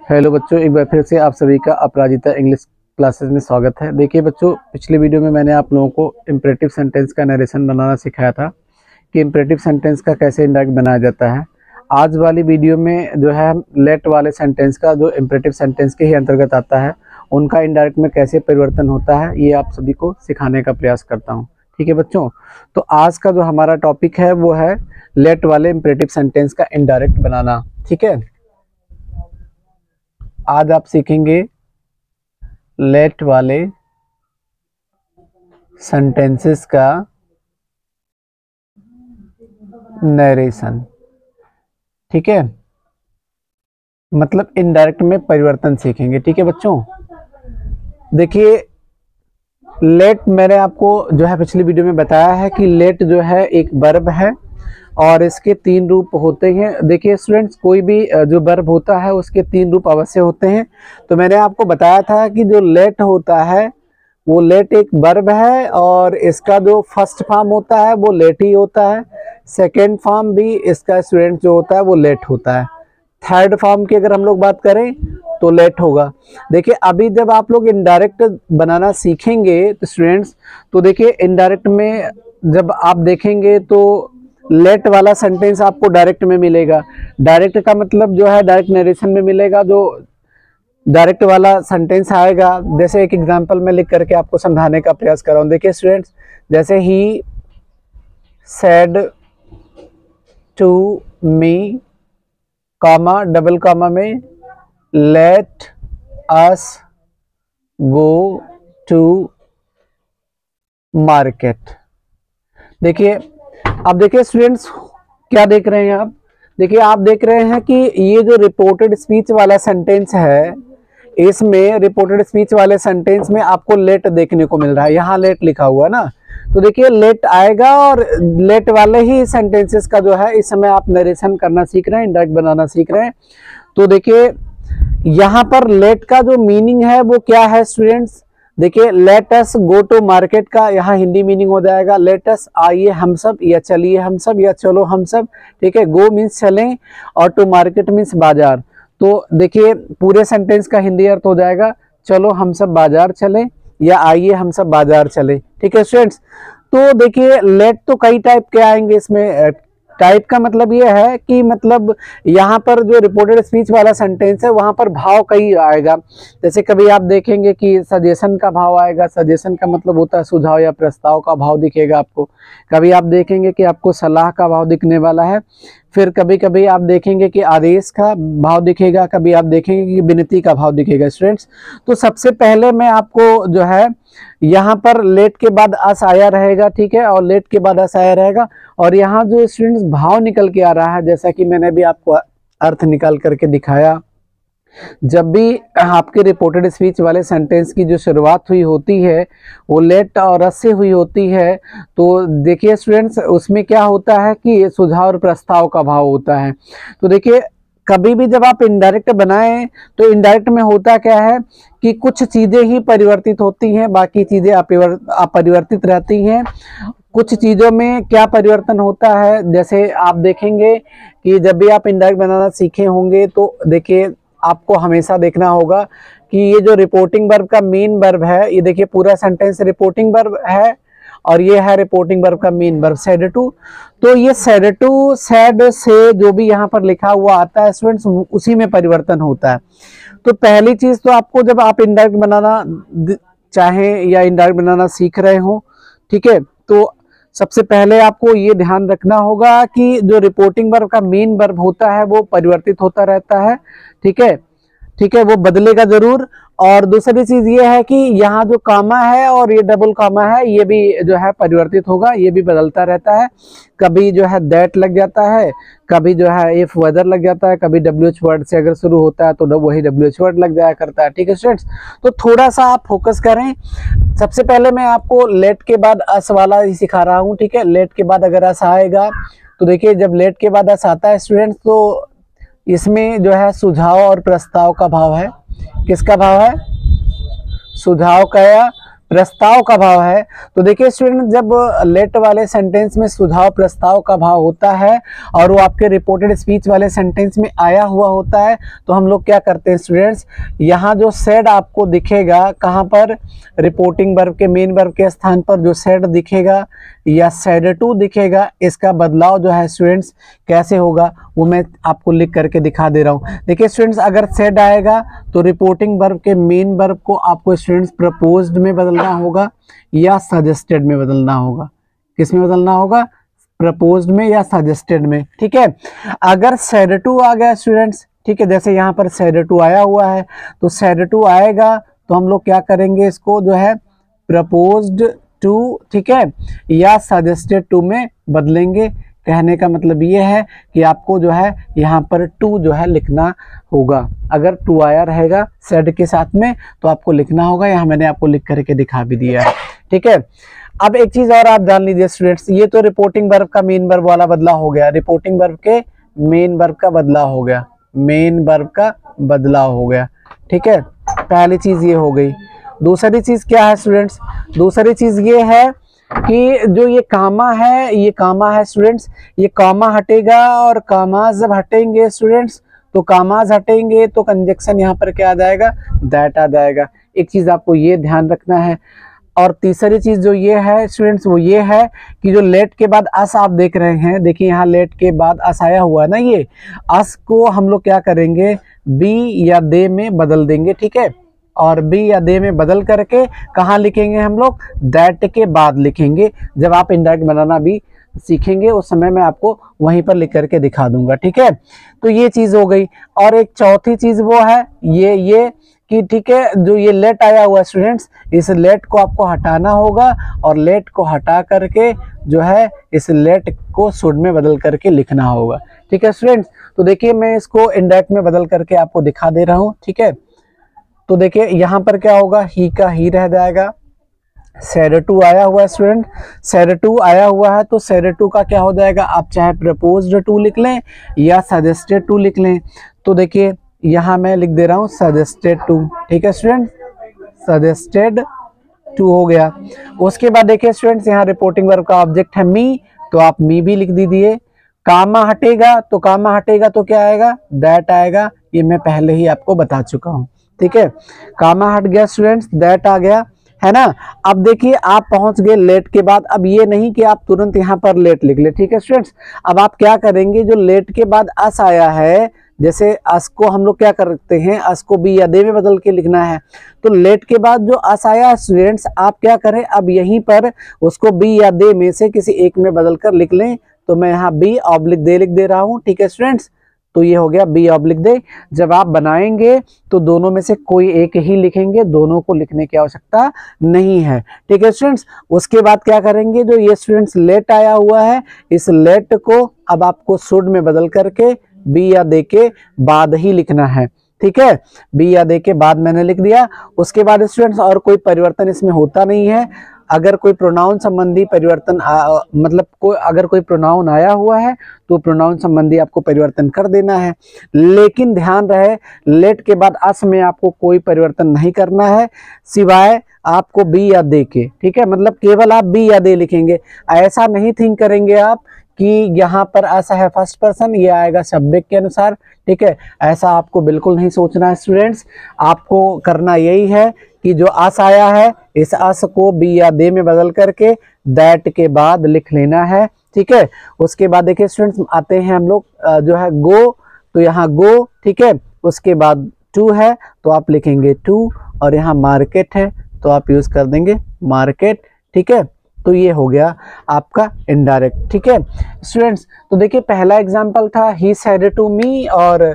Hello बच्चों, एक बार फिर से आप सभी का अपराजिता इंग्लिश क्लासेस में स्वागत है। देखिए बच्चों, पिछले वीडियो में मैंने आप लोगों को इम्परेटिव सेंटेंस का नरेशन बनाना सिखाया था कि इम्परेटिव सेंटेंस का कैसे इंडायरेक्ट बनाया जाता है। आज वाली वीडियो में जो है लेट वाले सेंटेंस का, जो इम्परेटिव सेंटेंस के ही अंतर्गत आता है, उनका इंडायरेक्ट में कैसे परिवर्तन होता है, ये आप सभी को सिखाने का प्रयास करता हूँ। ठीक है बच्चों, तो आज का जो हमारा टॉपिक है वो है लेट वाले इम्परेटिव सेंटेंस का इंडायरेक्ट बनाना। ठीक है, आज आप सीखेंगे लेट वाले सेंटेंसेस का नरेशन। ठीक है, मतलब इनडायरेक्ट में परिवर्तन सीखेंगे। ठीक है बच्चों, देखिए लेट मैंने आपको जो है पिछली वीडियो में बताया है कि लेट जो है एक वर्ब है और इसके 3 रूप होते हैं। देखिए स्टूडेंट्स, कोई भी जो वर्ब होता है उसके 3 रूप अवश्य होते हैं। तो मैंने आपको बताया था कि जो लेट होता है वो लेट एक वर्ब है और इसका जो फर्स्ट फॉर्म होता है वो लेट ही होता है। सेकेंड फॉर्म भी इसका स्टूडेंट जो होता है वो लेट होता है। थर्ड फॉर्म की अगर हम लोग बात करें तो लेट होगा। देखिए अभी जब आप लोग इनडायरेक्ट बनाना सीखेंगे तो स्टूडेंट्स, तो देखिए इनडायरेक्ट में जब आप देखेंगे तो लेट वाला सेंटेंस आपको डायरेक्ट में मिलेगा। डायरेक्ट का मतलब जो है डायरेक्ट नरेशन में मिलेगा। जो डायरेक्ट वाला सेंटेंस आएगा, जैसे एक एग्जांपल मैं लिख करके आपको समझाने का प्रयास कर रहा हूँ। देखिए स्टूडेंट्स, जैसे ही said to me comma double comma में let us go to market. देखिए अब देखिए स्टूडेंट्स, क्या देख रहे हैं आप? देखिए आप देख रहे हैं कि ये जो रिपोर्टेड स्पीच वाला सेंटेंस है, इसमें रिपोर्टेड स्पीच वाले सेंटेंस में आपको लेट देखने को मिल रहा है। यहाँ लेट लिखा हुआ ना, तो देखिए लेट आएगा और लेट वाले ही सेंटेंसेस का जो है इस समय आप नरेशन करना सीख रहे हैं, इंडायरेक्ट बनाना सीख रहे हैं। तो देखिए यहाँ पर लेट का जो मीनिंग है वो क्या है स्टूडेंट्स? देखिए let us go to market का यहाँ हिंदी मीनिंग हो जाएगा लेट अस, आइए हम सब, या चलिए हम सब, या चलो हम सब। ठीक है, गो मीन्स चलें और टू मार्केट मीन्स बाजार। तो देखिए पूरे सेंटेंस का हिंदी अर्थ हो जाएगा चलो हम सब बाजार चलें या आइए हम सब बाजार चलें। ठीक है स्टूडेंट्स, तो देखिए लेट तो कई टाइप के आएंगे इसमें। टाइप का मतलब ये है कि मतलब यहाँ पर जो रिपोर्टेड स्पीच वाला सेंटेंस है वहां पर भाव कई आएगा। जैसे कभी आप देखेंगे कि सजेशन का भाव आएगा। सजेशन का मतलब होता है सुझाव या प्रस्ताव का भाव दिखेगा आपको। कभी आप देखेंगे कि आपको सलाह का भाव दिखने वाला है। फिर कभी कभी आप देखेंगे कि आदेश का भाव दिखेगा। कभी आप देखेंगे कि विनती का भाव दिखेगा स्टूडेंट्स। तो सबसे पहले मैं आपको जो है यहाँ पर लेट के बाद अस आया रहेगा। ठीक है, और लेट के बाद अस आया रहेगा और यहाँ जो स्टूडेंट्स भाव निकल के आ रहा है, जैसा कि मैंने भी आपको अर्थ निकाल करके दिखाया। जब भी आपके रिपोर्टेड स्पीच वाले सेंटेंस की जो शुरुआत हुई होती है वो लेट और अस से हुई होती है, तो देखिए स्टूडेंट्स उसमें क्या होता है कि सुझाव और प्रस्ताव का भाव होता है। तो देखिए कभी भी जब आप इनडायरेक्ट बनाएं तो इनडायरेक्ट में होता क्या है कि कुछ चीजें ही परिवर्तित होती हैं, बाकी चीजें अपरिवर्तित रहती हैं। कुछ चीजों में क्या परिवर्तन होता है, जैसे आप देखेंगे कि जब भी आप इनडायरेक्ट बनाना सीखे होंगे तो देखिए आपको हमेशा देखना होगा कि ये जो रिपोर्टिंग वर्ब का मेन वर्ब है, ये देखिए पूरा सेंटेंस रिपोर्टिंग वर्ब है और ये है रिपोर्टिंग वर्ब का मेन वर्ब सेड टू। तो ये सेड टू, सेड से जो भी यहाँ पर लिखा हुआ आता है स्टूडेंट्स उसी में परिवर्तन होता है। तो पहली चीज तो आपको जब आप इनडायरेक्ट बनाना चाहें या इनडायरेक्ट बनाना सीख रहे हो, ठीक है, तो सबसे पहले आपको ये ध्यान रखना होगा कि जो रिपोर्टिंग वर्ब का मेन वर्ब होता है वो परिवर्तित होता रहता है। ठीक है, ठीक है, वो बदलेगा जरूर। और दूसरी चीज ये है कि यहाँ जो कामा है और ये डबल कामा है ये भी जो है परिवर्तित होगा, ये भी बदलता रहता है। कभी जो है दैट लग जाता है, कभी जो है इफ वेदर लग जाता है, कभी WH वर्ड से अगर शुरू होता है तो वही WH वर्ड लग जाया करता है। ठीक है स्टूडेंट्स, तो थोड़ा सा आप फोकस करें। सबसे पहले मैं आपको लेट के बाद अस वाला ही सिखा रहा हूँ। ठीक है, लेट के बाद अगर अस आएगा तो देखिए जब लेट के बाद अस आता है स्टूडेंट्स तो इसमें जो है सुझाव और प्रस्ताव का भाव है। किसका भाव है? सुझाव का या प्रस्ताव का भाव है। तो देखिए स्टूडेंट, जब लेट वाले सेंटेंस में सुझाव प्रस्ताव का भाव होता है और वो आपके रिपोर्टेड स्पीच वाले सेंटेंस में आया हुआ होता है, तो हम लोग क्या करते हैं स्टूडेंट्स, यहाँ जो सेड आपको दिखेगा कहाँ पर, रिपोर्टिंग वर्ब के मेन वर्ब के स्थान पर जो सेड दिखेगा या सेड टू दिखेगा, इसका बदलाव जो है स्टूडेंट्स कैसे होगा वो मैं आपको लिख करके दिखा दे रहा हूँ। देखिए स्टूडेंट्स, अगर सेड आएगा तो रिपोर्टिंग वर्ब के मेन वर्ब को आपको स्टूडेंट्स प्रपोज्ड में बदलना होगा या सजेस्टेड में बदलना होगा। किस में बदलना होगा, प्रपोज्ड में या सजेस्टेड में। ठीक है, अगर सेड टू आ गया स्टूडेंट्स, ठीक है, जैसे यहाँ पर सेड टू आया हुआ है, तो सेड टू आएगा तो हम लोग क्या करेंगे, इसको जो है प्रपोज्ड टू, ठीक है, या सजेस्टेड टू में बदलेंगे। कहने का मतलब ये है कि आपको जो है यहाँ पर टू जो है लिखना होगा। अगर टू आया रहेगा सेड के साथ में तो आपको लिखना होगा, यहाँ मैंने आपको लिख करके दिखा भी दिया है। ठीक है, अब एक चीज और आप जान लीजिए स्टूडेंट्स, ये तो रिपोर्टिंग वर्ब का मेन वर्ब वाला बदलाव हो गया, रिपोर्टिंग वर्ब के मेन वर्ब का बदलाव हो गया, मेन वर्ब का बदलाव हो गया। ठीक है, पहली चीज ये हो गई। दूसरी चीज क्या है स्टूडेंट्स, दूसरी चीज ये है कि जो ये कामा है, ये कामा है स्टूडेंट्स, ये कामा हटेगा और कामाज जब हटेंगे स्टूडेंट्स, तो कामाज हटेंगे तो कंजक्शन यहाँ पर क्या आ जाएगा, दैट आ जाएगा। एक चीज आपको ये ध्यान रखना है। और तीसरी चीज जो ये है स्टूडेंट्स, वो ये है कि जो लेट के बाद अस आप देख रहे हैं, देखिए यहाँ लेट के बाद अस आया हुआ है ना, ये अस को हम लोग क्या करेंगे, बी या दे में बदल देंगे। ठीक है, और बी या दे में बदल करके कहाँ लिखेंगे हम लोग, दैट के बाद लिखेंगे। जब आप इनडायरेक्ट बनाना भी सीखेंगे उस समय मैं आपको वहीं पर लिख करके दिखा दूंगा। ठीक है, तो ये चीज हो गई। और एक चौथी चीज वो है ये कि ठीक है, जो ये लेट आया हुआ स्टूडेंट्स, इस लेट को आपको हटाना होगा और लेट को हटा करके जो है इस लेट को शुड में बदल करके लिखना होगा। ठीक है स्टूडेंट्स, तो देखिए मैं इसको इनडायरेक्ट में बदल करके आपको दिखा दे रहा हूँ। ठीक है, तो देखिए यहाँ पर क्या होगा, ही का ही रह जाएगा, सेड टू आया हुआ है स्टूडेंट, सेड टू आया हुआ है तो सेड टू का क्या हो जाएगा, आप चाहे प्रपोज्ड टू लिख लें या सजेस्टेड टू लिख लें। तो देखिए यहाँ मैं लिख दे रहा हूँ सजेस्टेड टू। ठीक है स्टूडेंट, सजेस्टेड टू हो गया। उसके बाद देखिए स्टूडेंट्स, यहाँ रिपोर्टिंग वर्ब का ऑब्जेक्ट है मी, तो आप मी भी लिख दीजिए। कामा हटेगा तो कामा हटेगा तो क्या आएगा, दैट आएगा, ये मैं पहले ही आपको बता चुका हूँ। ठीक है, कामा हट गया स्टूडेंट्स, दैट आ गया, है ना। अब देखिए आप पहुंच गए लेट के बाद। अब ये नहीं कि आप तुरंत यहाँ पर लेट लिख ले। ठीक है स्टूडेंट्स, अब आप क्या करेंगे, जो लेट के बाद अस आया है, जैसे अस को हम लोग क्या करते हैं, अस को बी या दे में बदल के लिखना है, तो लेट के बाद जो अस आया स्टूडेंट्स, आप क्या करें, अब यहीं पर उसको बी या दे में से किसी एक में बदल कर लिख लें। तो मैं यहाँ बी ऑब्लिक दे लिख दे रहा हूँ। ठीक है स्टूडेंट्स, तो ये हो गया बी ऑब्लिक दे। जब आप बनाएंगे तो दोनों में से कोई एक ही लिखेंगे, दोनों को लिखने की आवश्यकता नहीं है। ठीक है स्टूडेंट्स, उसके बाद क्या करेंगे, जो ये स्टूडेंट्स लेट आया हुआ है, इस लेट को अब आपको शुड में बदल करके बी या दे के बाद ही लिखना है। ठीक है, बी या दे के बाद मैंने लिख दिया। उसके बाद स्टूडेंट्स और कोई परिवर्तन इसमें होता नहीं है। अगर कोई प्रोनाउन संबंधी परिवर्तन मतलब अगर कोई प्रोनाउन आया हुआ है तो प्रोनाउन संबंधी आपको परिवर्तन कर देना है। लेकिन ध्यान रहे, लेट के बाद अस में आपको कोई परिवर्तन नहीं करना है, सिवाय आपको बी या दे के। ठीक है, मतलब केवल आप बी या दे लिखेंगे। ऐसा नहीं थिंक करेंगे आप कि यहाँ पर ऐसा है फर्स्ट पर्सन, ये आएगा सब्जेक्ट के अनुसार। ठीक है, ऐसा आपको बिल्कुल नहीं सोचना है स्टूडेंट्स। आपको करना यही है कि जो अस आया है, इस अस को बी या दे में बदल करके दैट के बाद लिख लेना है। ठीक है, उसके बाद देखिए स्टूडेंट्स आते हैं हम लोग जो है गो, तो यहाँ गो। ठीक है, उसके बाद टू है तो आप लिखेंगे टू, और यहाँ मार्केट है तो आप यूज कर देंगे मार्केट। ठीक है, तो ये हो गया आपका इनडायरेक्ट। ठीक है स्टूडेंट्स, तो देखिए पहला एग्जांपल था ही सेड टू मी और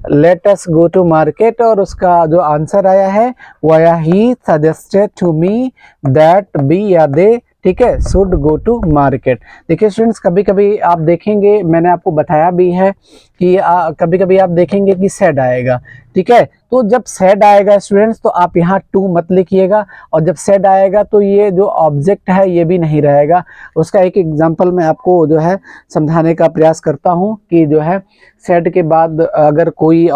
let us go to market, और उसका जो आंसर आया है वो आया ही suggested to me that be या दे, ठीक है, शुड गो टू मार्केट। देखिए स्टूडेंट्स, कभी कभी आप देखेंगे, मैंने आपको बताया भी है कि कभी कभी आप देखेंगे कि सेड आएगा। ठीक है, तो जब सेड आएगा स्टूडेंट्स तो आप यहाँ टू मत लिखिएगा, और जब सेड आएगा तो ये जो ऑब्जेक्ट है ये भी नहीं रहेगा। उसका एक एग्जांपल मैं आपको जो है समझाने का प्रयास करता हूँ कि जो है सेड के बाद अगर कोई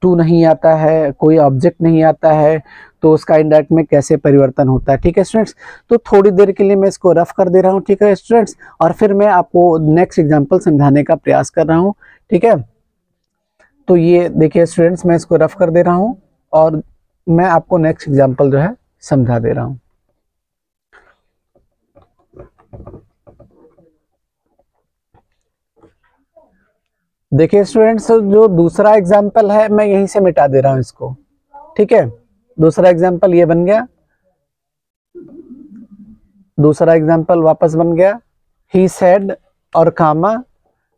टू नहीं आता है, कोई ऑब्जेक्ट नहीं आता है, तो उसका इंडायरेक्ट में कैसे परिवर्तन होता है। ठीक है स्टूडेंट्स, तो थोड़ी देर के लिए मैं इसको रफ कर दे रहा हूँ। ठीक है स्टूडेंट्स, और फिर मैं आपको नेक्स्ट एग्जांपल समझाने का प्रयास कर रहा हूँ। ठीक है, तो ये देखिए स्टूडेंट्स, मैं इसको रफ कर दे रहा हूँ और मैं आपको नेक्स्ट एग्जांपल जो है समझा दे रहा हूँ। देखिए स्टूडेंट्स, जो दूसरा एग्जांपल है मैं यहीं से मिटा दे रहा हूँ इसको। ठीक है, दूसरा एग्जांपल ये बन गया, दूसरा एग्जांपल वापस बन गया, ही सेड और कामा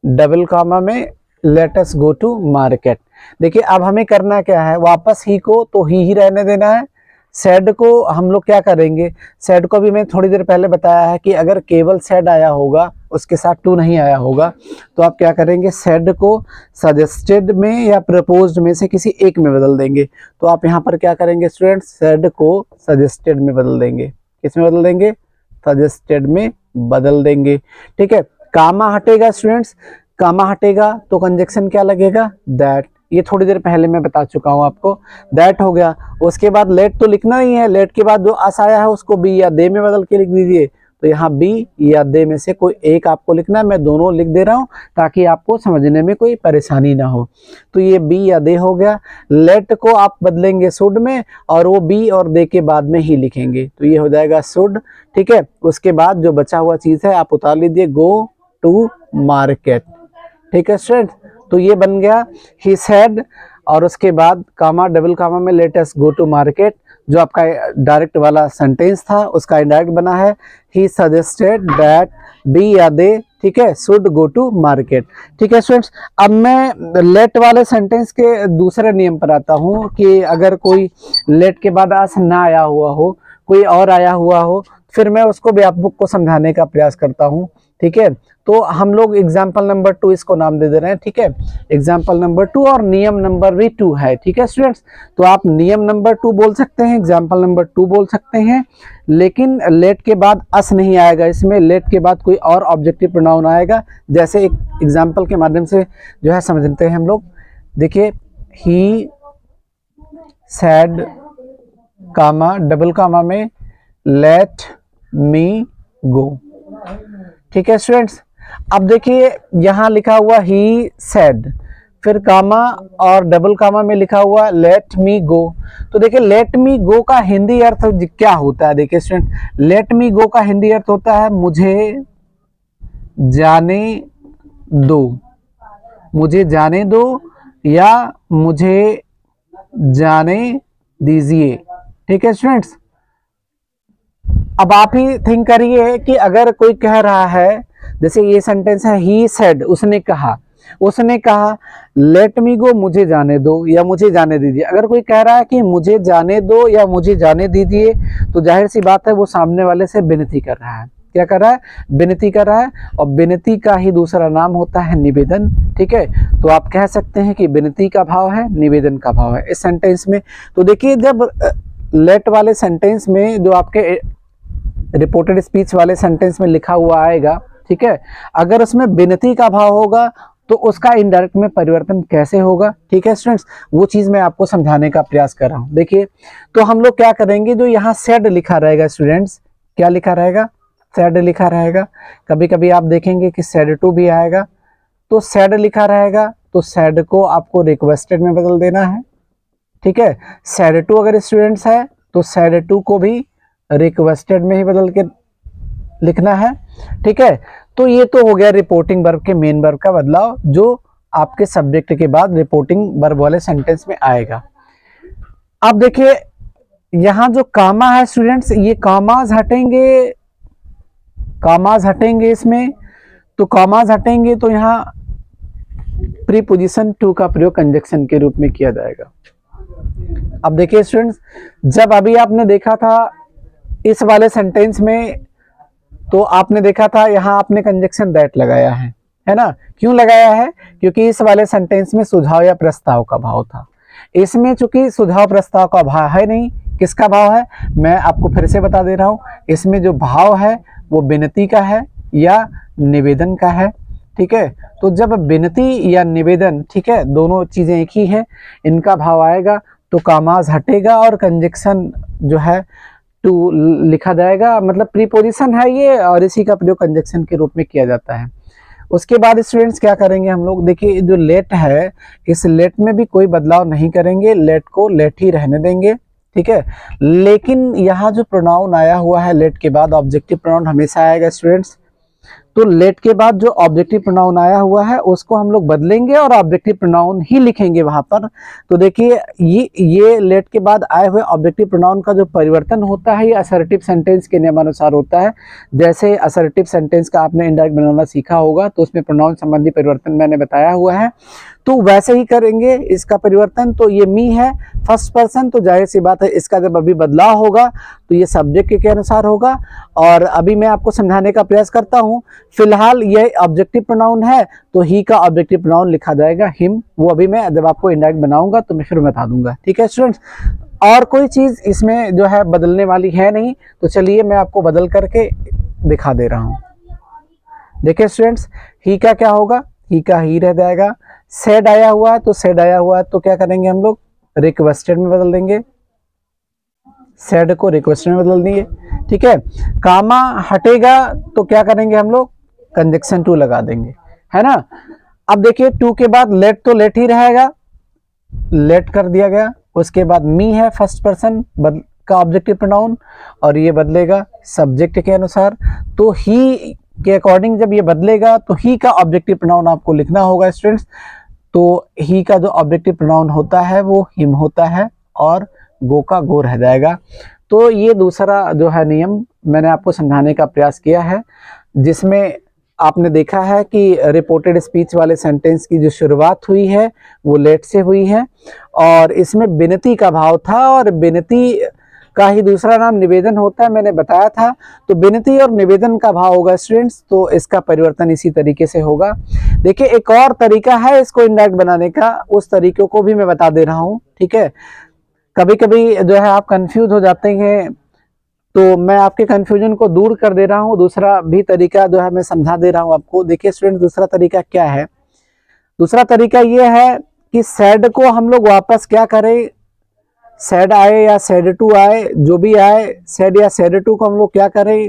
डबल कामा में let us go to market. देखिए अब हमें करना क्या है, वापस ही को तो ही रहने देना है, सेड को हम लोग क्या करेंगे, सेड को भी मैं थोड़ी देर पहले बताया है कि अगर केवल सेड आया होगा, उसके साथ टू नहीं आया होगा, तो आप क्या करेंगे, सेड को सजेस्टेड में या प्रपोज्ड में से किसी एक में बदल देंगे। तो आप यहाँ पर क्या करेंगे स्टूडेंट्स, सेड को सजेस्टेड में बदल देंगे। किस में बदल देंगे, सजेस्टेड में बदल देंगे। ठीक है, कामा हटेगा स्टूडेंट्स, कामा हटेगा तो कंजक्शन क्या लगेगा, दैट। ये थोड़ी देर पहले मैं बता चुका हूं आपको, दैट हो गया। उसके बाद लेट तो लिखना ही है, लेट के बाद जो अस आया है उसको बी या दे में बदल के लिख दीजिए। तो यहाँ बी या दे में से कोई एक आपको लिखना है, मैं दोनों लिख दे रहा हूँ ताकि आपको समझने में कोई परेशानी ना हो। तो ये बी या दे हो गया, लेट को आप बदलेंगे शुड में और वो बी और दे के बाद में ही लिखेंगे, तो ये हो जाएगा शुड। ठीक है, उसके बाद जो बचा हुआ चीज है आप उतार लीजिए, गो टू मार्केट। ठीक है स्टूडेंट, तो ये बन गया ही सेड और उसके बाद कामा डबल कामा में let us go to market. जो आपका डायरेक्ट वाला सेंटेंस था उसका इनडायरेक्ट बना है, ही सजेस्टेड दैट बी या दे, ठीक है, शुड गो टू मार्केट। ठीक है स्टूडेंट्स, अब मैं लेट वाले सेंटेंस के दूसरे नियम पर आता हूँ कि अगर कोई लेट के बाद अस ना आया हुआ हो, कोई और आया हुआ हो, फिर मैं उसको भी आपको समझाने का प्रयास करता हूँ। ठीक है, तो हम लोग एग्जाम्पल नंबर 2 इसको नाम दे दे रहे हैं। ठीक है, एग्जाम्पल नंबर 2 और नियम नंबर भी 2 है। ठीक है स्टूडेंट्स, तो आप नियम नंबर 2 बोल सकते हैं, एग्जाम्पल नंबर 2 बोल सकते हैं, लेकिन लेट के बाद अस नहीं आएगा, इसमें लेट के बाद कोई और ऑब्जेक्टिव प्रोनाउन आएगा। जैसे एक एग्जाम्पल के माध्यम से जो है समझते हैं हम लोग। देखिए, ही सैड कामा डबल कामा में लेट मी गो। ठीक है स्टूडेंट्स, अब देखिए यहां लिखा हुआ ही सेड, फिर कामा और डबल कामा में लिखा हुआ लेट मी गो। तो देखिए लेट मी गो का हिंदी अर्थ क्या होता है, देखिए स्टूडेंट, लेट मी गो का हिंदी अर्थ होता है मुझे जाने दो, मुझे जाने दो या मुझे जाने दीजिए। ठीक है स्टूडेंट्स, अब आप ही थिंक करिए कि अगर कोई कह रहा है, जैसे ये सेंटेंस है ही सेड, उसने कहा, उसने कहा लेट मी गो, मुझे जाने दो या मुझे जाने दीजिए। अगर कोई कह रहा है कि मुझे जाने दो या मुझे जाने दीजिए, तो जाहिर सी बात है वो सामने वाले से विनती कर रहा है। क्या कर रहा है, विनती कर रहा है, और विनती का ही दूसरा नाम होता है निवेदन। ठीक है, तो आप कह सकते हैं कि विनती का भाव है, निवेदन का भाव है इस सेंटेंस में। तो देखिए जब लेट वाले सेंटेंस में जो आपके रिपोर्टेड स्पीच वाले सेंटेंस में लिखा हुआ आएगा, ठीक है, अगर उसमें विनती का भाव होगा तो उसका इनडायरेक्ट में परिवर्तन कैसे होगा। ठीक है स्टूडेंट्स, वो चीज मैं आपको समझाने का प्रयास कर रहा हूं। देखिए, तो हम लोग क्या करेंगे, जो यहाँ सेड लिखा रहेगा स्टूडेंट्स, क्या लिखा रहेगा, सेड लिखा रहेगा। कभी कभी आप देखेंगे कि सेड टू भी आएगा, तो सेड लिखा रहेगा तो सेड को आपको रिक्वेस्टेड में बदल देना है। ठीक है, सेड टू अगर स्टूडेंट्स है तो सेड टू को भी रिक्वेस्टेड में ही बदल के लिखना है। ठीक है, तो ये तो हो गया रिपोर्टिंग वर्ब के मेन वर्ब का बदलाव, जो आपके सब्जेक्ट के बाद रिपोर्टिंग वर्ब वाले सेंटेंस में आएगा। अब देखिए यहां जो कामा है स्टूडेंट्स, ये कामाज हटेंगे, कामाज हटेंगे इसमें, तो कामाज हटेंगे तो यहाँ प्रीपोजिशन टू का प्रयोग कंजक्शन के रूप में किया जाएगा। अब देखिए स्टूडेंट्स, जब अभी आपने देखा था इस वाले सेंटेंस में, तो आपने देखा था यहाँ आपने कंजक्शन दैट लगाया है ना। क्यों लगाया है, क्योंकि इस वाले सेंटेंस में सुझाव या प्रस्ताव का भाव था। इसमें चूंकि सुझाव प्रस्ताव का भाव है नहीं, किसका भाव है, मैं आपको फिर से बता दे रहा हूं, इसमें जो भाव है वो विनती का है या निवेदन का है। ठीक है, तो जब विनती या निवेदन, ठीक है, दोनों चीजें एक ही है, इनका भाव आएगा तो कामाज हटेगा और कंजक्शन जो है टू लिखा जाएगा, मतलब प्रीपोजिशन है ये, और इसी का प्रयोग कंजक्शन के रूप में किया जाता है। उसके बाद स्टूडेंट्स क्या करेंगे हम लोग, देखिए जो लेट है, इस लेट में भी कोई बदलाव नहीं करेंगे, लेट को लेट ही रहने देंगे। ठीक है, लेकिन यहाँ जो प्रोनाउन आया हुआ है लेट के बाद, ऑब्जेक्टिव प्रोनाउन हमेशा आएगा स्टूडेंट्स, तो लेट के बाद जो ऑब्जेक्टिव प्रोनाउन आया हुआ है उसको हम लोग बदलेंगे और ऑब्जेक्टिव प्रोनाउन ही लिखेंगे वहां पर। तो देखिए ये लेट के बाद आए हुए ऑब्जेक्टिव प्रोनाउन का जो परिवर्तन होता है ये असर्टिव सेंटेंस के नियमानुसार होता है। जैसे असर्टिव सेंटेंस का आपने इंडायरेक्ट बनाना सीखा होगा तो उसमें प्रोनाउन संबंधी परिवर्तन मैंने बताया हुआ है, तो वैसे ही करेंगे इसका परिवर्तन। तो ये मी है फर्स्ट पर्सन, तो जाहिर सी बात है इसका जब अभी बदलाव होगा तो ये सब्जेक्ट के अनुसार होगा। और अभी मैं आपको समझाने का प्रयास करता हूं, फिलहाल ये ऑब्जेक्टिव प्रोनाउन है तो ही का ऑब्जेक्टिव प्रोनाउन लिखा जाएगा हिम, वो अभी मैं जब आपको इंडायरेक्ट बनाऊंगा तो मैं फिर बता दूंगा। ठीक है स्टूडेंट्स, और कोई चीज इसमें जो है बदलने वाली है नहीं, तो चलिए मैं आपको बदल करके दिखा दे रहा हूं। देखिए स्टूडेंट्स, ही का क्या होगा, ही का ही रह जाएगा। सेड आया हुआ है तो सेड आया हुआ है तो क्या करेंगे हम लोग, रिक्वेस्टेड में बदल देंगे, सेड को रिक्वेस्टेड में बदल देंगे। ठीक है, कामा हटेगा तो क्या करेंगे हम लोग, कंजक्शन टू लगा देंगे, है ना। अब देखिए टू के बाद लेट तो लेट ही रहेगा, लेट कर दिया गया। उसके बाद मी है फर्स्ट पर्सन का ऑब्जेक्टिव प्रोनाउन और ये बदलेगा सब्जेक्ट के अनुसार, तो ही के अकॉर्डिंग जब ये बदलेगा तो ही का ऑब्जेक्टिव प्रोनाउन आपको लिखना होगा स्टूडेंट्स। तो ही का जो ऑब्जेक्टिव प्रोनाउन होता है वो हिम होता है और गो का गो रह जाएगा। तो ये दूसरा जो है नियम मैंने आपको समझाने का प्रयास किया है, जिसमें आपने देखा है कि रिपोर्टेड स्पीच वाले सेंटेंस की जो शुरुआत हुई है वो लेट से हुई है और इसमें विनती का भाव था, और विनती का ही दूसरा नाम निवेदन होता है, मैंने बताया था। तो विनती और निवेदन का भाव होगा स्टूडेंट्स, तो इसका परिवर्तन इसी तरीके से होगा। देखिए एक और तरीका है इसको इंडायरेक्ट बनाने का, उस तरीके को भी मैं बता दे रहा हूँ। ठीक है, कभी कभी जो है आप कंफ्यूज हो जाते हैं, तो मैं आपके कंफ्यूजन को दूर कर दे रहा हूँ, दूसरा भी तरीका जो है मैं समझा दे रहा हूँ आपको। देखिए स्टूडेंट, दूसरा तरीका क्या है, दूसरा तरीका ये है कि सेड को हम लोग वापस क्या करें, सेड आए या सेड टू आए, जो भी आए, सेड या सेड टू को हम लोग क्या करें।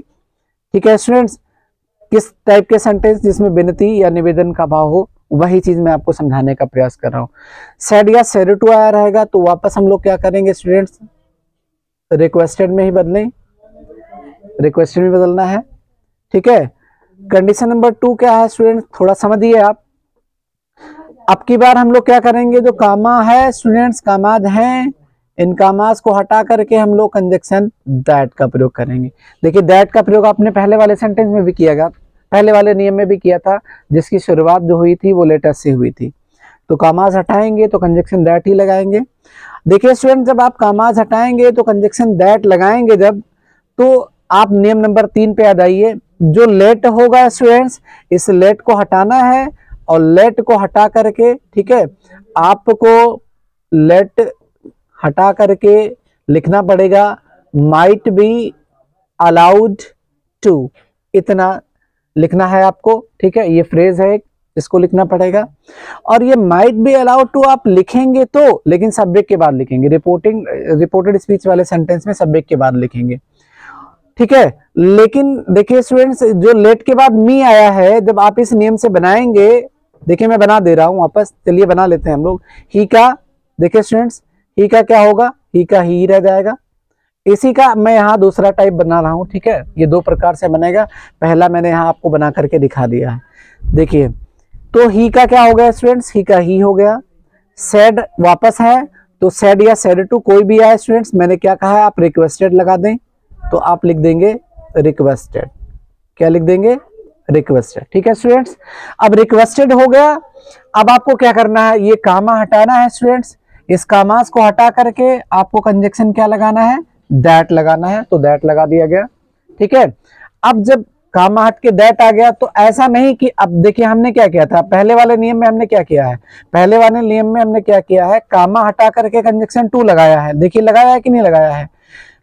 ठीक है स्टूडेंट्स, किस टाइप के सेंटेंस जिसमें विनती या निवेदन का भाव हो, वही चीज मैं आपको समझाने का प्रयास कर रहा हूँ। सेड या सेड टू आया रहेगा तो वापस हम लोग क्या करेंगे स्टूडेंट्स, रिक्वेस्टेड में ही बदलें, रिक्वेस्टेड में बदलना है। ठीक है, कंडीशन नंबर 2 क्या है स्टूडेंट्स, थोड़ा समझिए आप। अब की बार हम लोग क्या करेंगे, जो कामा है स्टूडेंट्स, कामाज हैं, इन कामाज को हटा करके हम लोग कंजक्शन दैट का प्रयोग करेंगे। देखिए दैट का प्रयोग आपने पहले वाले सेंटेंस में भी किया, पहले वाले नियम में भी किया था, जिसकी शुरुआत जो हुई थी वो लेटर से हुई थी। तो कामाज हटाएंगे तो कंजक्शन दैट ही लगाएंगे। देखिए स्टूडेंट, जब आप कामाज हटाएंगे तो कंजक्शन दैट लगाएंगे जब, तो आप नियम नंबर 3 पे आ जाइए। जो लेट होगा स्टूडेंट्स, इस लेट को हटाना है और लेट को हटा करके, ठीक है, आपको लेट हटा करके लिखना पड़ेगा माइट बी अलाउड टू, इतना लिखना है आपको। ठीक है, ये फ्रेज है एक, इसको लिखना पड़ेगा। और ये माइट बी अलाउड टू आप लिखेंगे तो, लेकिन सब्जेक्ट के बाद लिखेंगे, रिपोर्टेड स्पीच वाले सेंटेंस में सब्जेक्ट के बाद लिखेंगे। ठीक है, लेकिन देखिए स्टूडेंट्स, जो लेट के बाद मी आया है, जब आप इस नियम से बनाएंगे, देखिए मैं बना दे रहा हूं वापस, चलिए बना लेते हैं हम लोग। ही का, देखिए स्टूडेंट्स, ही का क्या होगा, ही का ही रह जाएगा। इसी का मैं यहाँ दूसरा टाइप बना रहा हूँ। ठीक है, ये 2 प्रकार से बनेगा, पहला मैंने यहाँ आपको बना करके दिखा दिया है। देखिए, तो ही का क्या हो गया स्टूडेंट्स, ही का ही हो गया। सेड वापस है तो सेड या सेड टू कोई भी आए स्टूडेंट्स, मैंने क्या कहा है, आप रिक्वेस्टेड लगा दें, तो आप लिख देंगे रिक्वेस्टेड। क्या लिख देंगे, रिक्वेस्टेड। ठीक है स्टूडेंट्स, अब रिक्वेस्टेड हो गया। अब आपको क्या करना है, ये कामा हटाना है स्टूडेंट्स, इस कामास को हटा करके आपको कंजक्शन क्या लगाना है, दैट लगाना है, तो दैट लगा दिया गया। ठीक है, अब जब कामा हट के दैट आ गया। तो ऐसा नहीं कि अब देखिए हमने क्या किया था, पहले वाले नियम में हमने क्या किया है, पहले वाले नियम में हमने क्या किया है, कामा हटा करके कंजक्शन टू लगाया है। देखिए लगाया है कि नहीं लगाया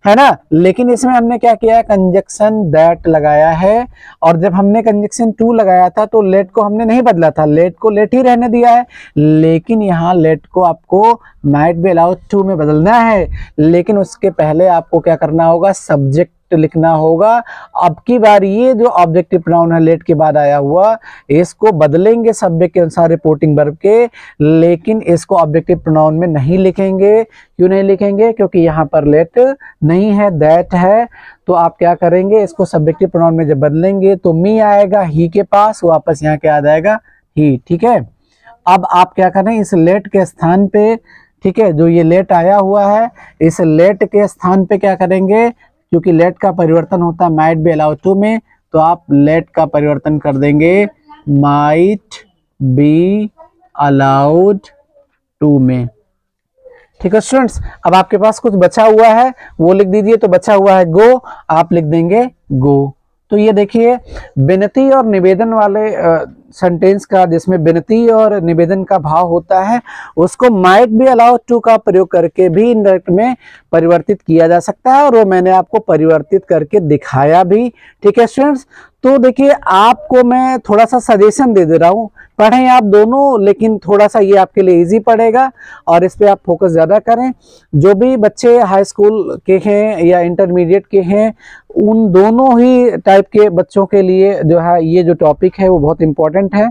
है ना। लेकिन इसमें हमने क्या किया है, कंजक्शन दैट लगाया है। और जब हमने कंजक्शन टू लगाया था तो लेट को हमने नहीं बदला था, लेट को लेट ही रहने दिया है। लेकिन यहाँ लेट को आपको माइट बी अलाउड टू में बदलना है। लेकिन उसके पहले आपको क्या करना होगा, सब्जेक्ट लिखना होगा। अब की बार ये जो ऑब्जेक्टिव प्रोनाउन है लेट के बाद आया हुआ, इसको बदलेंगे सब्जेक्ट के अनुसार रिपोर्टिंग वर्ब के, लेकिन इसको ऑब्जेक्टिव प्रोनाउन में नहीं लिखेंगे। क्यों नहीं लिखेंगे, क्योंकि यहाँ पर लेट नहीं है, दैट है। तो आप क्या करेंगे, इसको सब्जेक्टिव प्रोनाउन में जब बदलेंगे तो मी आएगा ही के पास, वापस यहाँ क्या आ जाएगा, ही। ठीक है, अब आप क्या करें, इस लेट के स्थान पे, ठीक है, जो ये लेट आया हुआ है, इस लेट के स्थान पे क्या करेंगे, क्योंकि लेट का परिवर्तन होता है माइट बी अलाउड टू में, तो आप लेट का परिवर्तन कर देंगे माइट बी अलाउड टू में। ठीक है स्टूडेंट्स, अब आपके पास कुछ बचा हुआ है वो लिख दीजिए। तो बचा हुआ है गो, आप लिख देंगे गो। तो ये देखिए विनती और निवेदन वाले सेंटेंस का, जिसमें विनती और निवेदन का भाव होता है, उसको माइट बी अलाउड टू का प्रयोग करके भी इनडायरेक्ट में परिवर्तित किया जा सकता है, और वो मैंने आपको परिवर्तित करके दिखाया भी। ठीक है स्टूडेंट्स, तो देखिए आपको मैं थोड़ा सा सजेशन दे रहा हूँ, पढ़ें आप दोनों, लेकिन थोड़ा सा ये आपके लिए इजी पड़ेगा और इस पे आप फोकस ज़्यादा करें। जो भी बच्चे हाई स्कूल के हैं या इंटरमीडिएट के हैं, उन दोनों ही टाइप के बच्चों के लिए जो है ये जो टॉपिक है वो बहुत इम्पोर्टेंट है,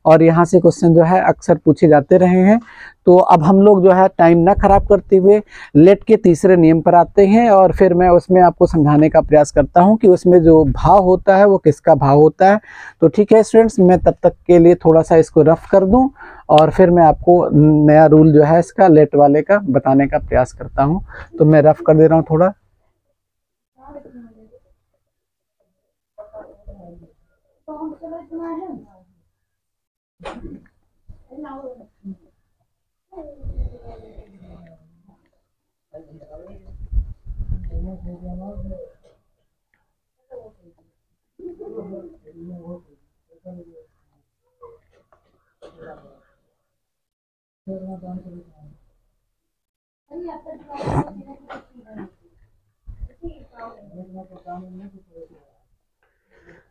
और यहाँ से क्वेश्चन जो है अक्सर पूछे जाते रहे हैं। तो अब हम लोग जो है टाइम ना खराब करते हुए लेट के तीसरे नियम पर आते हैं, और फिर मैं उसमें आपको समझाने का प्रयास करता हूं कि उसमें जो भाव होता है वो किसका भाव होता है। तो ठीक है स्टूडेंट्स, मैं तब तक के लिए थोड़ा सा इसको रफ कर दूं, और फिर मैं आपको नया रूल जो है इसका लेट वाले का बताने का प्रयास करता हूँ। तो मैं रफ कर दे रहा हूँ थोड़ा।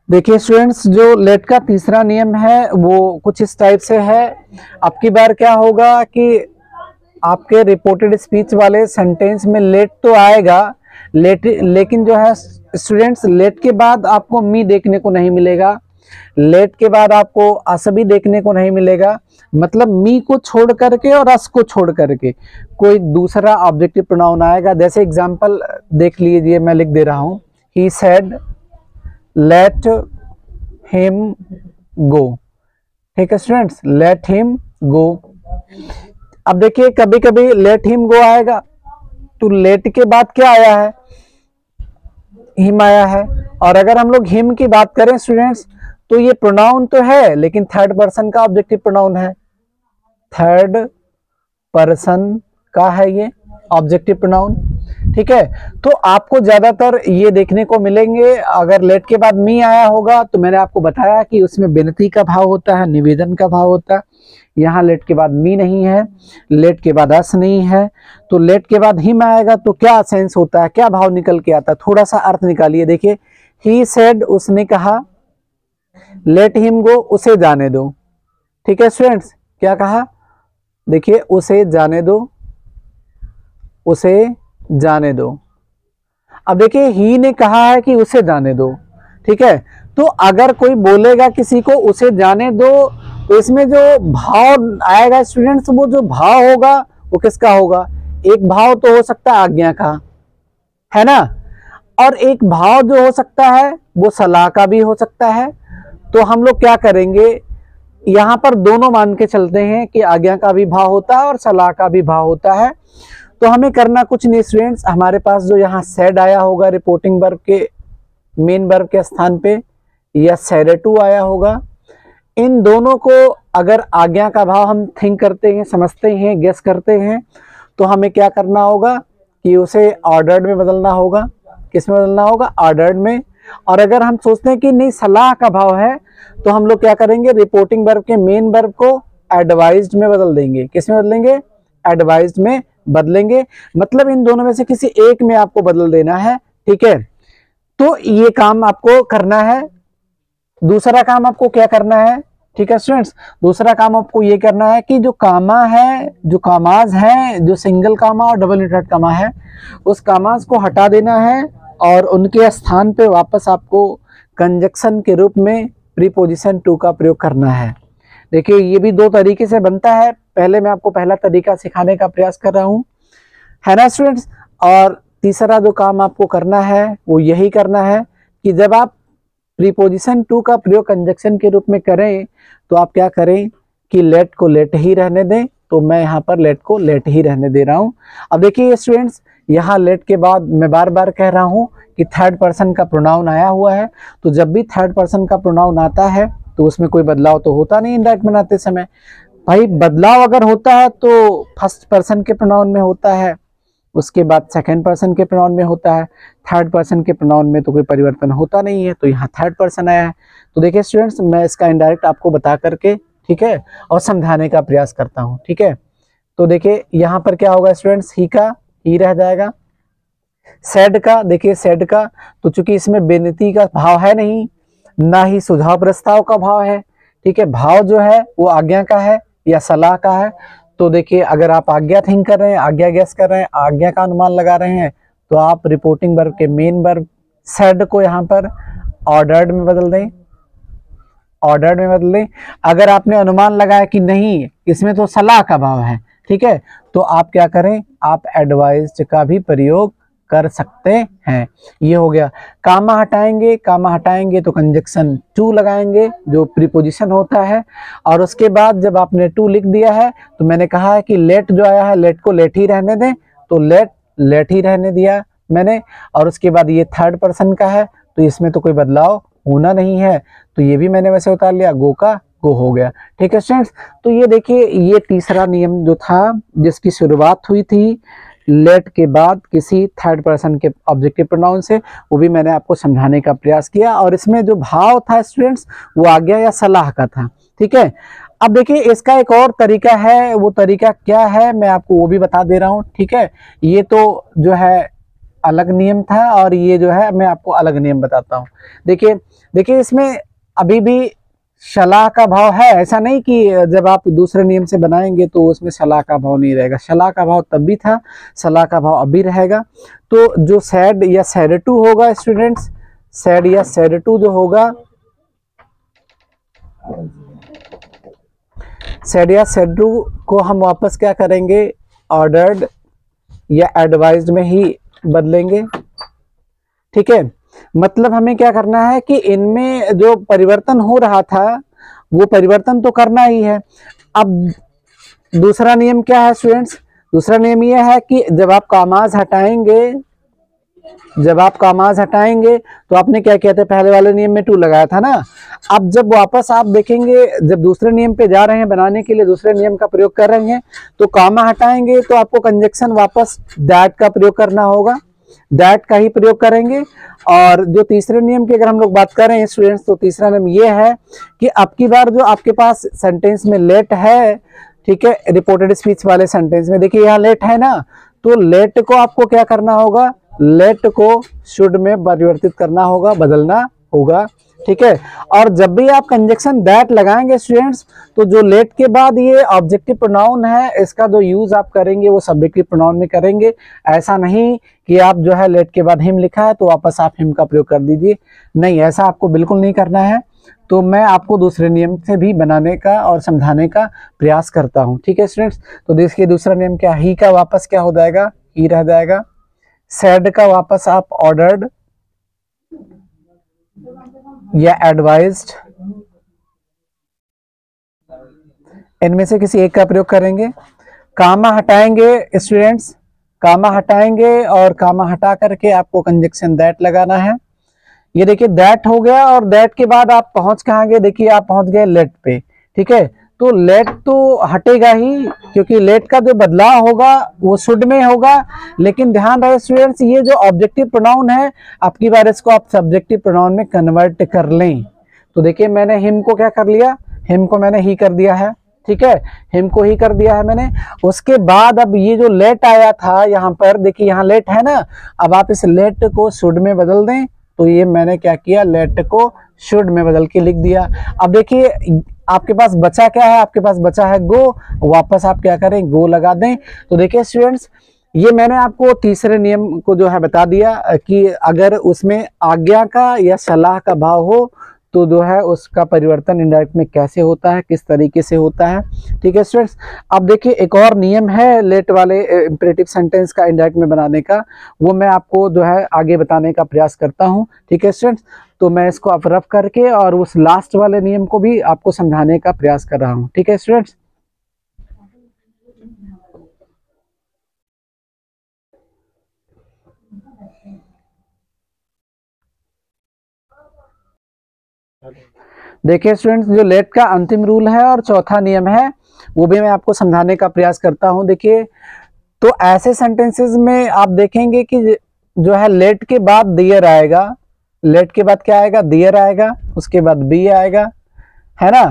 देखिए स्टूडेंट्स, जो लेट का तीसरा नियम है वो कुछ इस टाइप से है। अब की बार क्या होगा कि आपके रिपोर्टेड स्पीच वाले सेंटेंस में लेट तो आएगा, लेकिन जो है स्टूडेंट्स लेट के बाद आपको मी देखने को नहीं मिलेगा, लेट के बाद आपको अस भी देखने को नहीं मिलेगा। मतलब मी को छोड़ करके और अस को छोड़ करके कोई दूसरा ऑब्जेक्टिव प्रोनाउन आएगा। जैसे एग्जांपल देख लीजिए, मैं लिख दे रहा हूँ, he said let him go. ठीक है स्टूडेंट्स, लेट हिम गो। अब देखिए कभी कभी लेट हिम गो आएगा, तो लेट के बाद क्या आया है, हिम आया है। और अगर हम लोग हिम की बात करें स्टूडेंट्स, तो ये प्रोनाउन तो है लेकिन थर्ड पर्सन का ऑब्जेक्टिव प्रोनाउन है, थर्ड पर्सन का है ये ऑब्जेक्टिव प्रोनाउन। ठीक है, तो आपको ज्यादातर ये देखने को मिलेंगे, अगर लेट के बाद मी आया होगा तो मैंने आपको बताया कि उसमें विनती का भाव होता है, निवेदन का भाव होता है। यहाँ लेट के बाद मी नहीं है, लेट के बाद अस नहीं है, तो लेट के बाद हिम आएगा तो क्या सेंस होता है, क्या भाव निकल के आता है, थोड़ा सा अर्थ निकालिए। देखिए, ही सेड उसने कहा, लेट हिम गो उसे जाने दो। ठीक है स्टूडेंट्स, क्या कहा, देखिए उसे जाने दो, उसे जाने दो। अब देखिए ही ने कहा है कि उसे जाने दो। ठीक है, तो अगर कोई बोलेगा किसी को उसे जाने दो, तो इसमें जो भाव आएगा स्टूडेंट्स, वो जो भाव होगा वो किसका होगा, एक भाव तो हो सकता है आज्ञा का, है ना, और एक भाव जो हो सकता है वो सलाह का भी हो सकता है। तो हम लोग क्या करेंगे, यहाँ पर दोनों मान के चलते हैं कि आज्ञा का भी भाव होता है और सलाह का भी भाव होता है। तो हमें करना कुछ नहीं स्टूडेंट्स, हमारे पास जो यहाँ सेड आया होगा रिपोर्टिंग वर्ब के मेन वर्ब के स्थान पे, या सेड टू आया होगा, इन दोनों को अगर आज्ञा का भाव हम थिंक करते हैं, समझते हैं, गेस करते हैं, तो हमें क्या करना होगा कि उसे ऑर्डर्ड में बदलना होगा। किस में बदलना होगा, ऑर्डर्ड में। और अगर हम सोचते हैं कि नहीं सलाह का भाव है, तो हम लोग क्या करेंगे, रिपोर्टिंग वर्ब के मेन वर्ब को एडवाइज्ड में बदल देंगे। किस में बदलेंगे, एडवाइज्ड में बदलेंगे। मतलब इन दोनों में से किसी एक में आपको बदल देना है, ठीक है। तो ये काम आपको करना है। दूसरा काम आपको क्या करना है, ठीक है स्टूडेंट्स, दूसरा काम आपको ये करना है कि जो कामा है, जो कामाज है, जो सिंगल कामा और डबल इंटरेक्ट कामा है, उस कामाज को हटा देना है और उनके स्थान पे वापस आपको कंजक्शन के रूप में प्रीपोजिशन टू का प्रयोग करना है। देखिए ये भी दो तरीके से बनता है। पहले मैं आपको पहला तरीका सिखाने का प्रयास कर रहा हूँ, है ना स्टूडेंट्स। और तीसरा जो काम आपको करना है वो यही करना है कि जब आप प्रीपोजिशन टू का प्रयोग कंजक्शन के रूप में करें तो आप क्या करें कि लेट को लेट ही रहने दें। तो मैं यहाँ पर लेट को लेट ही रहने दे रहा हूँ। अब देखिए स्टूडेंट्स, यहाँ लेट के बाद मैं बार बार कह रहा हूँ कि थर्ड पर्सन का प्रोनाउन आया हुआ है। तो जब भी थर्ड पर्सन का प्रोनाउन आता है तो उसमें कोई बदलाव तो होता नहीं इंडायरेक्ट बनाते समय। भाई बदलाव अगर होता है तो फर्स्ट पर्सन के प्रोनाउन में होता है, उसके बाद सेकंड पर्सन के प्रोनाउन में होता है, थर्ड पर्सन के प्रोनाउन में तो कोई परिवर्तन होता नहीं है। तो यहाँ थर्ड पर्सन आया है। तो देखिए स्टूडेंट्स, मैं इसका इनडायरेक्ट आपको बता करके, ठीक है, और समझाने का प्रयास करता हूँ, ठीक है। तो देखिए यहाँ पर क्या होगा स्टूडेंट्स, ही का ही रह जाएगा। सैड का, देखिए सैड का तो चूंकि इसमें विनती का भाव है नहीं, ना ही सुझाव प्रस्ताव का भाव है, ठीक है। भाव जो है वो आज्ञा का है या सलाह का है। तो देखिए अगर आप आज्ञा थिंक कर रहे हैं, आज्ञा गेस कर रहे हैं, आज्ञा का अनुमान लगा रहे हैं, तो आप रिपोर्टिंग वर्ब के मेन वर्ब सेड को यहाँ पर ऑर्डर्ड में बदल दें, ऑर्डर्ड में बदल दें। अगर आपने अनुमान लगाया कि नहीं इसमें तो सलाह का भाव है, ठीक है, तो आप क्या करें, आप एडवाइज्ड का भी प्रयोग कर सकते हैं। ये हो गया। कामा हटाएंगे, कामा हटाएंगे तो कंजक्शन टू लगाएंगे जो प्रीपोजिशन होता है। और उसके बाद जब आपने टू लिख दिया है तो मैंने कहा है कि लेट जो आया है लेट को लेट ही रहने दें, तो लेट लेट ही रहने दिया मैंने। और उसके बाद ये थर्ड पर्सन का है तो इसमें तो कोई बदलाव होना नहीं है, तो ये भी मैंने वैसे उतार लिया, गो का गो हो गया, ठीक है स्टूडेंट्स। तो ये देखिए ये तीसरा नियम जो था जिसकी शुरुआत हुई थी लेट के बाद किसी थर्ड पर्सन के ऑब्जेक्टिव प्रोनाउन से, वो भी मैंने आपको समझाने का प्रयास किया। और इसमें जो भाव था स्टूडेंट्स वो आज्ञा या सलाह का था, ठीक है। अब देखिए इसका एक और तरीका है, वो तरीका क्या है मैं आपको वो भी बता दे रहा हूँ, ठीक है। ये तो जो है अलग नियम था और ये जो है मैं आपको अलग नियम बताता हूँ। देखिए देखिए इसमें अभी भी सलाह का भाव है, ऐसा नहीं कि जब आप दूसरे नियम से बनाएंगे तो उसमें सलाह का भाव नहीं रहेगा। सलाह का भाव तब भी था, सलाह का भाव अभी रहेगा। तो जो सैड या सैड टू होगा स्टूडेंट्स, सैड या सैड टू जो होगा, सैड या सैड टू को हम वापस क्या करेंगे, ऑर्डर्ड या एडवाइज्ड में ही बदलेंगे, ठीक है। मतलब हमें क्या करना है कि इनमें जो परिवर्तन हो रहा था वो परिवर्तन तो करना ही है। अब दूसरा नियम क्या है स्टूडेंट्स, दूसरा नियम यह है कि जब आप कामाज हटाएंगे, जब आप कामाज हटाएंगे तो आपने क्या किया था, पहले वाले नियम में टू लगाया था ना। अब जब वापस आप देखेंगे, जब दूसरे नियम पे जा रहे हैं बनाने के लिए, दूसरे नियम का प्रयोग कर रहे हैं, तो कामा हटाएंगे तो आपको कंजक्शन वापस दैट का प्रयोग करना होगा, दैट का ही प्रयोग करेंगे। और जो तीसरे नियम की अगर हम लोग बात करें स्टूडेंट्स, तो तीसरा नियम ये है कि अब की बार जो आपके पास सेंटेंस में लेट है, ठीक है, रिपोर्टेड स्पीच वाले सेंटेंस में देखिए यहाँ लेट है ना, तो लेट को आपको क्या करना होगा, लेट को शुड में परिवर्तित करना होगा, बदलना होगा, ठीक है। और जब भी आप कंजक्शन दैट लगाएंगे स्टूडेंट्स, तो जो लेट के बाद ये ऑब्जेक्टिव प्रोनाउन है इसका जो यूज आप करेंगे वो सब्जेक्टिव प्रोनाउन में करेंगे। ऐसा नहीं कि आप जो है लेट के बाद हिम लिखा है तो वापस आप हिम का प्रयोग कर दीजिए, नहीं, ऐसा आपको बिल्कुल नहीं करना है। तो मैं आपको दूसरे नियम से भी बनाने का और समझाने का प्रयास करता हूँ, ठीक है स्टूडेंट्स। तो देखिए दूसरा नियम क्या, ही का वापस क्या हो जाएगा, ही रह जाएगा। सैड का वापस आप ऑर्डर्ड या एडवाइज्ड, इनमें से किसी एक का प्रयोग करेंगे। कामा हटाएंगे स्टूडेंट्स, कामा हटाएंगे और कामा हटा करके आपको कंजक्शन दैट लगाना है। ये देखिए दैट हो गया और दैट के बाद आप पहुंच कहाँ गए, देखिए आप पहुंच गए लेट पे, ठीक है। तो लेट तो हटेगा ही, क्योंकि लेट का जो बदलाव होगा वो शुड में होगा। लेकिन ध्यान रहे स्टूडेंट्स, ये जो ऑब्जेक्टिव प्रोनाउन है, आपकी बार इसको आप सब्जेक्टिव प्रोनाउन में कन्वर्ट कर लें। तो देखिए मैंने हिम को क्या कर लिया, हिम को मैंने ही कर दिया है, ठीक है, हिम को ही कर दिया है मैंने। उसके बाद अब ये जो लेट आया था यहाँ पर, देखिए यहाँ लेट है ना, अब आप इस लेट को शुड में बदल दें। तो ये मैंने क्या किया, लेट को शुड में बदल के लिख दिया। अब देखिए आपके पास बचा क्या है, आपके पास बचा है गो, वापस आप क्या करें, गो लगा दें। तो देखिए स्टूडेंट्स, ये मैंने आपको तीसरे नियम को जो है बता दिया कि अगर उसमें आज्ञा का या सलाह का भाव हो तो जो है उसका परिवर्तन इनडायरेक्ट में कैसे होता है, किस तरीके से होता है। ठीक है स्टूडेंट्स, अब देखिए एक और नियम है लेट वाले इंपेरेटिव सेंटेंस का इनडायरेक्ट में बनाने का, वो मैं आपको जो है आगे बताने का प्रयास करता हूँ। ठीक है स्टूडेंट्स, तो मैं इसको अब रफ करके और उस लास्ट वाले नियम को भी आपको समझाने का प्रयास कर रहा हूँ। ठीक है स्टूडेंट्स, देखिए स्टूडेंट्स, जो लेट का अंतिम रूल है और चौथा नियम है वो भी मैं आपको समझाने का प्रयास करता हूं। देखिए तो ऐसे सेंटेंसेस में आप देखेंगे कि जो है लेट के बाद दियर आएगा, लेट के बाद क्या आएगा, दियर आएगा, उसके बाद बी आएगा, है ना।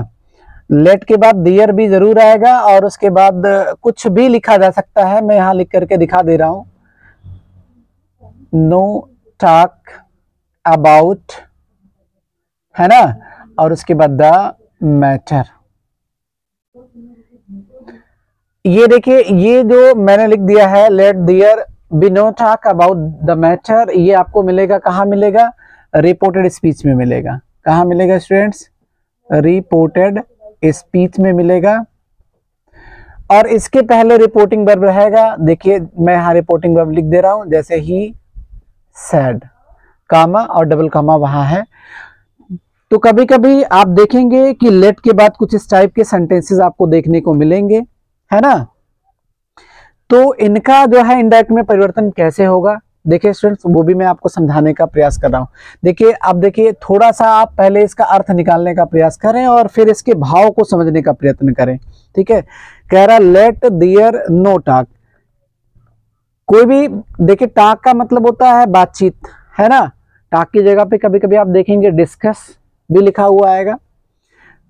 लेट के बाद दियर भी जरूर आएगा और उसके बाद कुछ भी लिखा जा सकता है, मैं यहाँ लिख करके दिखा दे रहा हूं, नो टॉक अबाउट, है ना, और उसके बाद द मैटर। ये देखिए ये जो मैंने लिख दिया है, let there be no talk about the matter, ये आपको मिलेगा कहाँ मिलेगा, रिपोर्टेड स्पीच में मिलेगा। कहाँ मिलेगा स्टूडेंट्स, रिपोर्टेड स्पीच में मिलेगा। और इसके पहले रिपोर्टिंग वर्ब रहेगा, देखिए मैं यहाँ रिपोर्टिंग वर्ब लिख दे रहा हूं, जैसे ही सैड, कामा और डबल कामा वहां है। तो कभी कभी आप देखेंगे कि लेट के बाद कुछ इस टाइप के सेंटेंसेस आपको देखने को मिलेंगे, है ना। तो इनका जो है इंडायरेक्ट में परिवर्तन कैसे होगा, देखिए स्टूडेंट्स वो भी मैं आपको समझाने का प्रयास कर रहा हूं। देखिए अब देखिए थोड़ा सा आप पहले इसका अर्थ निकालने का प्रयास करें और फिर इसके भाव को समझने का प्रयत्न करें। ठीक है, कह रहा लेट दियर नो टॉक, कोई भी देखिए टॉक का मतलब होता है बातचीत, है ना। टॉक की जगह पे कभी कभी आप देखेंगे डिस्कस भी लिखा हुआ आएगा।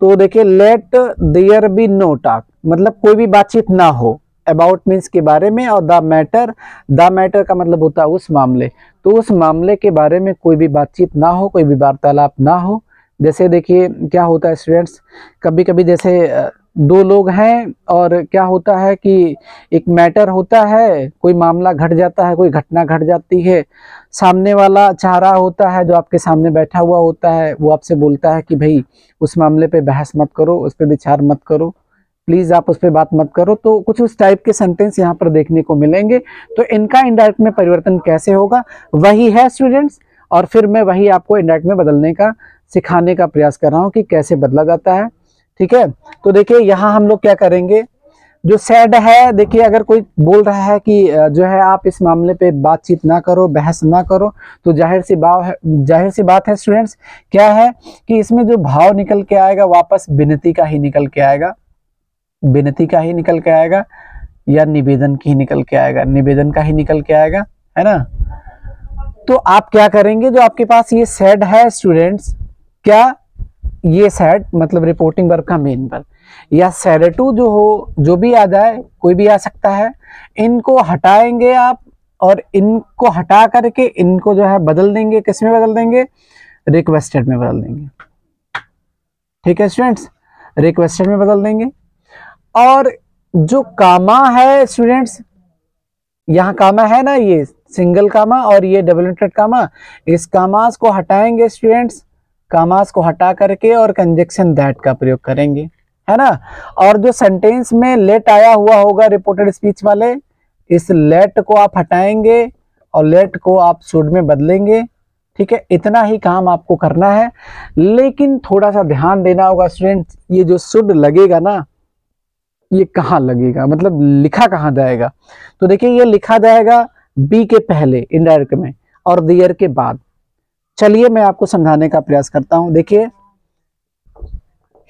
तो देखिए let there be no talk मतलब कोई भी बातचीत ना हो, अबाउट मीन्स के बारे में, और द मैटर का मतलब होता है उस मामले, तो उस मामले के बारे में कोई भी बातचीत ना हो, कोई भी वार्तालाप ना हो। जैसे देखिए क्या होता है स्टूडेंट्स, कभी कभी जैसे दो लोग हैं और क्या होता है कि एक मैटर होता है, कोई मामला घट जाता है, कोई घटना घट जाती है, सामने वाला चाह रहा होता है, जो आपके सामने बैठा हुआ होता है वो आपसे बोलता है कि भाई उस मामले पे बहस मत करो, उस पर विचार मत करो, प्लीज आप उस पर बात मत करो। तो कुछ उस टाइप के सेंटेंस यहाँ पर देखने को मिलेंगे। तो इनका इंडायरेक्ट में परिवर्तन कैसे होगा, वही है स्टूडेंट्स, और फिर मैं वही आपको इंडायरेक्ट में बदलने का सिखाने का प्रयास कर रहा हूँ कि कैसे बदला जाता है। ठीक है, तो देखिए यहाँ हम लोग क्या करेंगे, जो सैड है, देखिए अगर कोई बोल रहा है कि जो है आप इस मामले पे बातचीत ना करो, बहस ना करो, तो जाहिर सी बात है स्टूडेंट्स, क्या है कि इसमें जो भाव निकल के आएगा वापस विनती का ही निकल के आएगा, विनती का ही निकल के आएगा, या निवेदन की ही निकल के आएगा, निवेदन का ही निकल के आएगा, है ना। तो आप क्या करेंगे, जो आपके पास ये सैड है स्टूडेंट्स, क्या ये सैड मतलब रिपोर्टिंग वर्ब का मेन वर्ब, या सैड टू जो हो, जो भी आ जाए, कोई भी आ सकता है, इनको हटाएंगे आप, और इनको हटा करके इनको जो है बदल देंगे, किस में बदल देंगे, रिक्वेस्टेड में बदल देंगे। ठीक है स्टूडेंट्स, रिक्वेस्टेड में बदल देंगे। और जो कामा है स्टूडेंट्स, यहाँ कामा है ना, ये सिंगल कामा और ये डबल इंटेड कामा, इस कामास को हटाएंगे स्टूडेंट्स, कामास को हटा करके और कंजक्शन दैट का प्रयोग करेंगे, है ना। और जो सेंटेंस में लेट आया हुआ होगा रिपोर्टेड स्पीच वाले, इस लेट को आप हटाएंगे और लेट को आप शुड में बदलेंगे। ठीक है, इतना ही काम आपको करना है, लेकिन थोड़ा सा ध्यान देना होगा स्टूडेंट्स, ये जो शुड लगेगा ना, ये कहाँ लगेगा, मतलब लिखा कहाँ जाएगा। तो देखिए ये लिखा जाएगा बी के पहले इनडायरेक्ट में और दियर के बाद। चलिए मैं आपको समझाने का प्रयास करता हूं। देखिए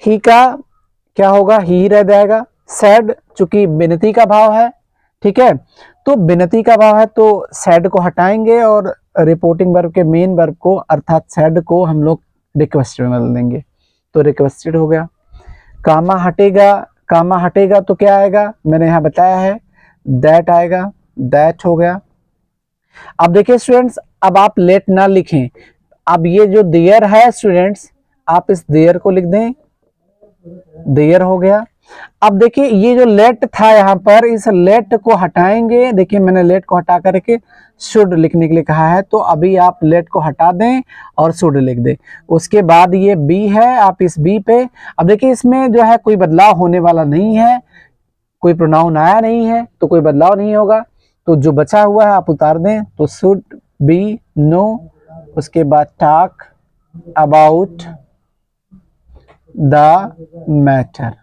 ही का क्या होगा, ही रह जाएगा। सैड चूंकि विनती का भाव है, ठीक है, तो विनती का भाव है तो सैड को हटाएंगे और रिपोर्टिंग वर्ब के मेन वर्ब को अर्थात सैड को हम लोग रिक्वेस्टेड में बदल देंगे, तो रिक्वेस्टेड हो गया। कामा हटेगा, कामा हटेगा तो क्या आएगा, मैंने यहाँ बताया है दैट आएगा, दैट हो गया। अब देखिए स्टूडेंट्स, अब आप लेट ना लिखें, अब ये जो देयर है स्टूडेंट्स, आप इस देयर को लिख दें, देयर हो गया। अब देखिए ये जो लेट था यहाँ पर, इस लेट को हटाएंगे, देखिए मैंने लेट को हटा करके शुड लिखने के लिए कहा है, तो अभी आप लेट को हटा दें और शुड लिख दें। उसके बाद ये बी है, आप इस बी पे, अब देखिए इसमें जो है कोई बदलाव होने वाला नहीं है, कोई प्रोनाउन आया नहीं है तो कोई बदलाव नहीं होगा, तो जो बचा हुआ है आप उतार दें, तो शुड बी नो, उसके बाद टॉक अबाउट द मैटर।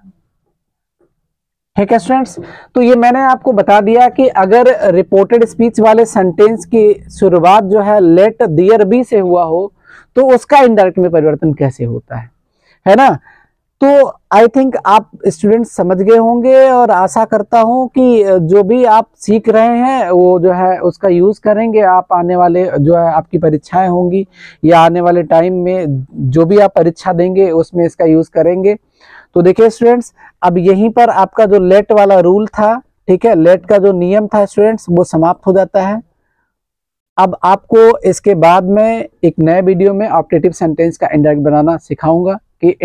ठीक है स्टूडेंट्स, तो ये मैंने आपको बता दिया कि अगर रिपोर्टेड स्पीच वाले सेंटेंस की शुरुआत जो है लेट देयर बी से हुआ हो तो उसका इनडायरेक्ट में परिवर्तन कैसे होता है ना। तो आई थिंक आप स्टूडेंट्स समझ गए होंगे और आशा करता हूं कि जो भी आप सीख रहे हैं वो जो है उसका यूज करेंगे आप आने वाले जो है आपकी परीक्षाएं होंगी या आने वाले टाइम में जो भी आप परीक्षा देंगे उसमें इसका यूज करेंगे। तो देखिए स्टूडेंट्स, अब यहीं पर आपका जो लेट वाला रूल था, ठीक है, लेट का जो नियम था स्टूडेंट्स वो समाप्त हो जाता है। अब आपको इसके बाद में एक नए वीडियो में ऑप्टेटिव सेंटेंस का इनडायरेक्ट बनाना सिखाऊंगा कि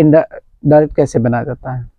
डायरेक्ट कैसे बनाया जाता है।